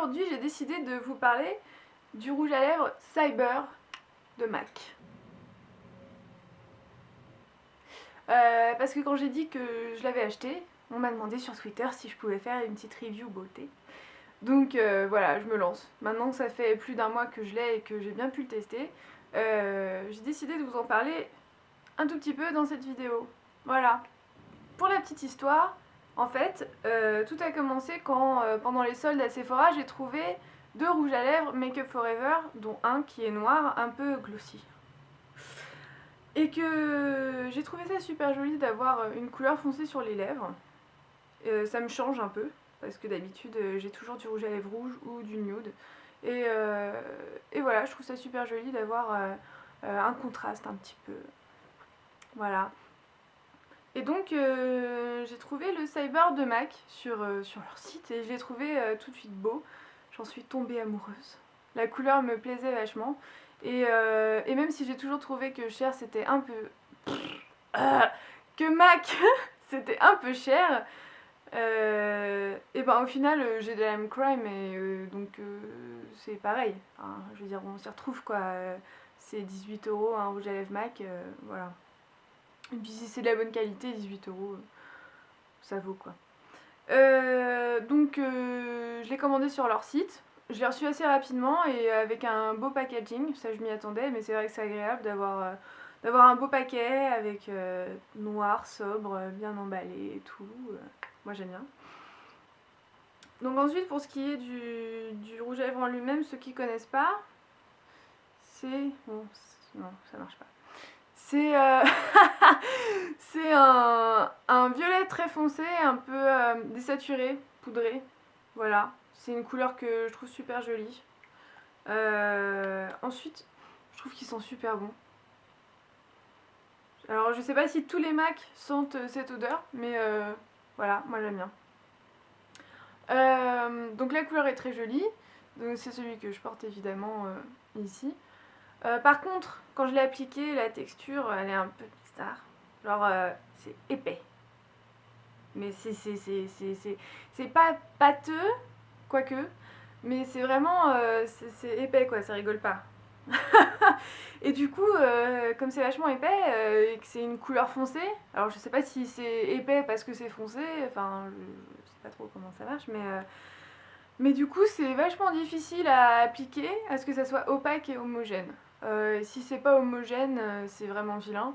aujourd'hui j'ai décidé de vous parler du rouge à lèvres Cyber de MAC. Parce que quand j'ai dit que je l'avais acheté, on m'a demandé sur Twitter si je pouvais faire une petite review beauté. Donc voilà, je me lance. Maintenant que ça fait plus d'un mois que je l'ai et que j'ai bien pu le tester, j'ai décidé de vous en parler un tout petit peu dans cette vidéo. Voilà. Pour la petite histoire, en fait, tout a commencé quand, pendant les soldes à Sephora, j'ai trouvé 2 rouges à lèvres Make Up Forever, dont un qui est noir, un peu glossy. Et que j'ai trouvé ça super joli d'avoir une couleur foncée sur les lèvres. Ça me change un peu, parce que d'habitude j'ai toujours du rouge à lèvres rouge ou du nude. Et voilà, je trouve ça super joli d'avoir un contraste un petit peu. Voilà. Et donc j'ai trouvé le Cyber de MAC sur leur site et je l'ai trouvé tout de suite beau. J'en suis tombée amoureuse. La couleur me plaisait vachement. Et même si j'ai toujours trouvé que cher c'était un peu... que MAC c'était un peu cher, et ben au final j'ai de la même crime et donc c'est pareil. Enfin, je veux dire, on s'y retrouve quoi. C'est 18 € un rouge à lèvres MAC, voilà. Et puis si c'est de la bonne qualité, 18 €, ça vaut quoi. Donc je l'ai commandé sur leur site. Je l'ai reçu assez rapidement et avec un beau packaging, ça je m'y attendais, mais c'est vrai que c'est agréable d'avoir un beau paquet avec noir, sobre, bien emballé et tout. Moi j'aime bien. Donc ensuite pour ce qui est du rouge à lèvres en lui-même, ceux qui connaissent pas, c'est... Bon, non, ça marche pas. C'est c'est un violet très foncé, un peu désaturé, poudré. Voilà, c'est une couleur que je trouve super jolie. Ensuite, je trouve qu'ils sont super bons. Alors je sais pas si tous les MAC sentent cette odeur, mais voilà, moi j'aime bien. Donc la couleur est très jolie, donc c'est celui que je porte évidemment ici. Par contre, quand je l'ai appliqué, la texture elle est un peu bizarre. Genre c'est épais. Mais c'est pas pâteux, quoique, mais c'est vraiment c'est épais quoi, ça rigole pas. Et du coup, comme c'est vachement épais et que c'est une couleur foncée, alors je sais pas si c'est épais parce que c'est foncé, enfin je sais pas trop comment ça marche, mais du coup c'est vachement difficile à appliquer à ce que ça soit opaque et homogène. Si c'est pas homogène, c'est vraiment vilain.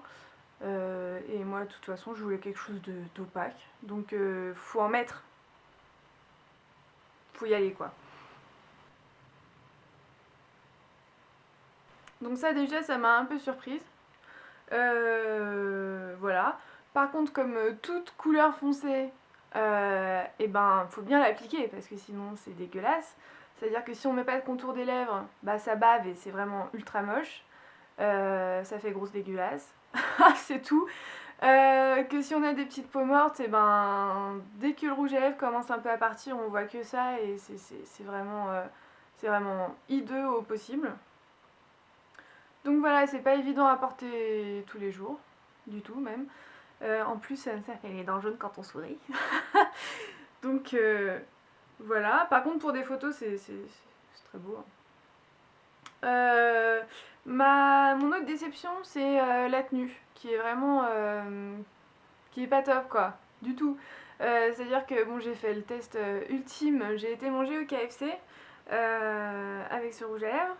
Et moi de toute façon je voulais quelque chose d'opaque, donc faut en mettre, faut y aller quoi. Donc ça déjà ça m'a un peu surprise. Voilà. Par contre comme toute couleur foncée, et ben faut bien l'appliquer parce que sinon c'est dégueulasse. C'est-à-dire que si on met pas de contour des lèvres, bah ça bave et c'est vraiment ultra moche. Ça fait grosse dégueulasse. C'est tout. Que si on a des petites peaux mortes, et ben dès que le rouge à lèvres commence un peu à partir, on voit que ça et c'est vraiment hideux au possible. Donc voilà, c'est pas évident à porter tous les jours, du tout même. En plus, ça fait les dents jaunes quand on sourit. Donc voilà. Par contre, pour des photos, c'est très beau. Mon autre déception, c'est la tenue, qui est vraiment... qui est pas top, quoi. Du tout. C'est-à-dire que bon, j'ai fait le test ultime, j'ai été manger au KFC avec ce rouge à lèvres.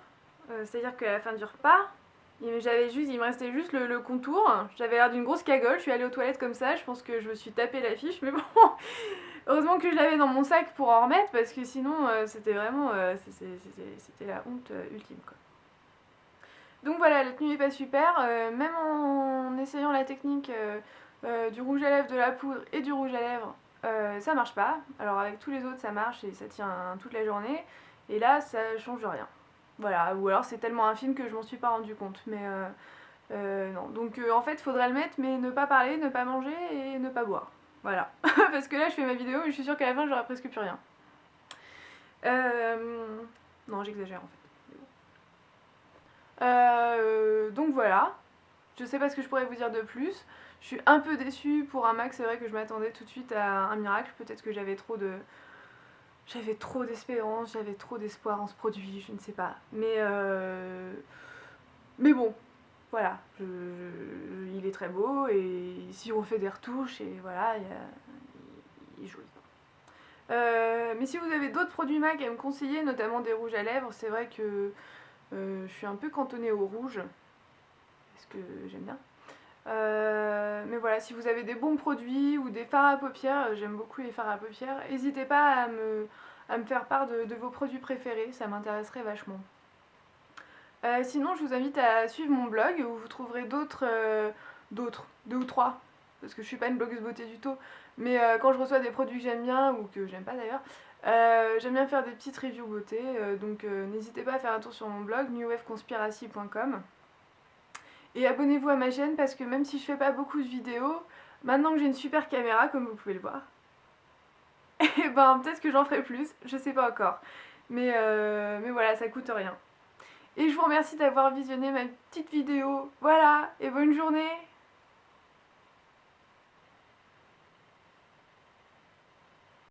C'est-à-dire qu'à la fin du repas, il me restait juste le contour. J'avais l'air d'une grosse cagole, je suis allée aux toilettes comme ça, je pense que je me suis tapé l'affiche, mais bon, heureusement que je l'avais dans mon sac pour en remettre, parce que sinon c'était vraiment, c'était la honte ultime quoi. Donc voilà, la tenue est pas super, même en essayant la technique du rouge à lèvres, de la poudre et du rouge à lèvres, ça marche pas. Alors avec tous les autres ça marche et ça tient toute la journée, et là ça change rien. Voilà, ou alors c'est tellement infime que je m'en suis pas rendu compte, mais non. Donc en fait, faudrait le mettre, mais ne pas parler, ne pas manger et ne pas boire. Voilà. Parce que là, je fais ma vidéo et je suis sûre qu'à la fin, j'aurai presque plus rien. Non, j'exagère en fait. Donc voilà. Je sais pas ce que je pourrais vous dire de plus. Je suis un peu déçue pour un MAC, c'est vrai que je m'attendais tout de suite à un miracle. Peut-être que j'avais trop de... j'avais trop d'espérance, j'avais trop d'espoir en ce produit, je ne sais pas. Mais bon, voilà, il est très beau et si on fait des retouches et voilà, il est joli. Mais si vous avez d'autres produits MAC à me conseiller, notamment des rouges à lèvres, c'est vrai que je suis un peu cantonnée au rouge, parce que j'aime bien. Mais voilà, si vous avez des bons produits ou des fards à paupières, j'aime beaucoup les fards à paupières, n'hésitez pas à me faire part de vos produits préférés, ça m'intéresserait vachement. Sinon, je vous invite à suivre mon blog où vous trouverez d'autres, deux ou trois, parce que je suis pas une blogueuse beauté du tout, mais quand je reçois des produits que j'aime bien ou que j'aime pas d'ailleurs, j'aime bien faire des petites reviews beauté, donc n'hésitez pas à faire un tour sur mon blog newwaveconspiracy.com et abonnez-vous à ma chaîne parce que même si je fais pas beaucoup de vidéos, maintenant que j'ai une super caméra comme vous pouvez le voir, et ben peut-être que j'en ferai plus, je sais pas encore, mais voilà, ça coûte rien. Et je vous remercie d'avoir visionné ma petite vidéo. Voilà, et bonne journée!